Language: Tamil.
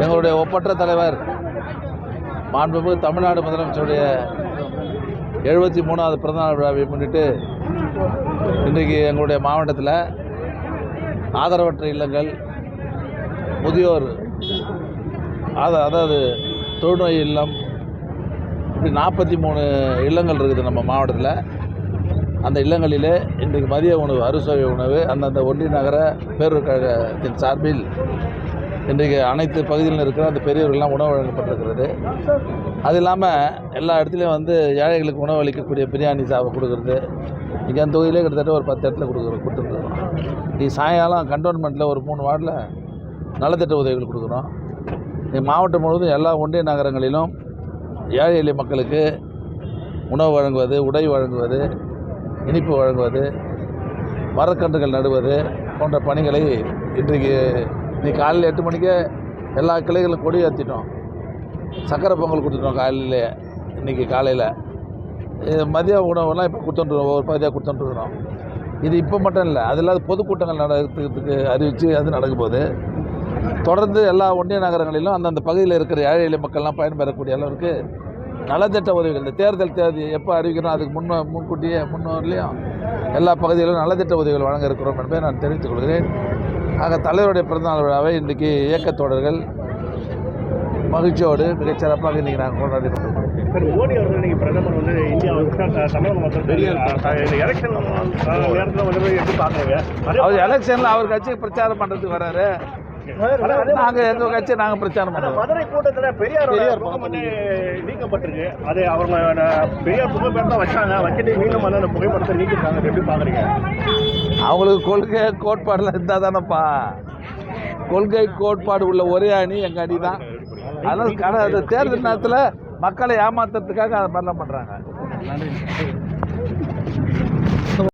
எங்களுடைய ஒப்பற்ற தலைவர் மாண்புமிகு தமிழ்நாடு முதலமைச்சருடைய 73வது பிறந்தநாள் விழாவை முன்னிட்டு இன்றைக்கு எங்களுடைய மாவட்டத்தில் ஆதரவற்ற இல்லங்கள், முதியோர் அதாவது தொழுநோய் இல்லம், இப்படி 43 இல்லங்கள் இருக்குது நம்ம மாவட்டத்தில். அந்த இல்லங்களிலே இன்றைக்கு மதிய உணவு, அறுசுவை உணவு அந்தந்த ஒன்றிய நகர பேரூர் கழகத்தின் சார்பில் இன்றைக்கு அனைத்து பகுதிகளில் இருக்கிற அந்த பெரியவர்கள்லாம் உணவு வழங்கப்பட்டிருக்கிறது. அது இல்லாமல் எல்லா இடத்துலையும் ஏழைகளுக்கு உணவு அளிக்கக்கூடிய பிரியாணி கொடுக்குறது. இங்கே அந்த தொகுதியிலே கிட்டத்தட்ட ஒரு 10 இடத்துல கொடுத்துருக்குறோம். இன்றைக்கி சாயங்காலம் கண்டோன்மெண்ட்டில் ஒரு 3 வார்டில் நலத்திட்ட உதவிகள் கொடுக்குறோம். இன்றைக்கி மாவட்டம் முழுவதும் எல்லா ஒன்றிய நகரங்களிலும் ஏழை எளிய மக்களுக்கு உணவு வழங்குவது, உடை வழங்குவது, இனிப்பு வழங்குவது, மரக்கன்றுகள் நடுவது போன்ற பணிகளை இன்றைக்கி காலையில் 8 மணிக்கே எல்லா கிளைகளும் கொடி ஏற்றிட்டோம். சக்கரை பொங்கல் கொடுத்துட்டோம் காலையிலே. இன்றைக்கி காலையில் மதிய உணவுலாம் இப்போ கொடுத்துட்டுருக்கோம், ஒவ்வொரு பகுதியாக கொடுத்துட்டுருக்குறோம். இது இப்போ மட்டும் இல்லை, அது இல்லாத பொதுக்கூட்டங்கள் நடத்துறதுக்கு அறிவித்து அது நடக்கும் போது தொடர்ந்து எல்லா ஒன்றிய நகரங்களிலும் அந்தந்த பகுதியில் இருக்கிற ஏழை எளிய மக்கள்லாம் பயன்பெறக்கூடிய அளவுக்கு நலத்திட்ட உதவிகள், இந்த தேர்தல் தேதி எப்போ அறிவிக்கிறோம் அதுக்கு முன்னோர்லேயும் எல்லா பகுதிகளிலும் நலத்திட்ட உதவிகள் வழங்க இருக்கிறோம் என்பதை நான் தெரிவித்துக் கொள்கிறேன். ஆக தலைவருடைய பிறந்தநாள் விழாவை இன்றைக்கி இயக்கத்தோடர்கள் மகிழ்ச்சியோடு மிகச்சிறப்பாக இன்றைக்கி நாங்கள் கொண்டாடி கொண்டிருக்கோம். மோடி அவர்கள் இன்றைக்கி பிரதமர் அவர் எலெக்ஷனில் அவர் கட்சிக்கு பிரச்சாரம் பண்ணுறதுக்கு வர்றாரு. நாங்கள் எங்கள் கட்சி நாங்கள் பிரச்சாரம் பண்ணுறோம். மதுரை கூட்டத்தில் பெரியார் நீக்கப்பட்டிருக்கு. அது அவங்க பெரியார் புகைப்படம் தான் வச்சுட்டு மீண்டும் அந்த புகைப்படத்தை நீக்கிட்டாங்க. எப்படி பார்க்குறீங்க? அவங்களுக்கு கொள்கை கோட்பாடுலாம் இருந்தால் தானேப்பா. கொள்கை கோட்பாடு உள்ள ஒரே அணி எங்கள் அணி தான். அதனால் தேர்தல் நேரத்தில் மக்களை ஏமாத்துறதுக்காக அது மாதிரிலாம் பண்ணுறாங்க. நன்றி.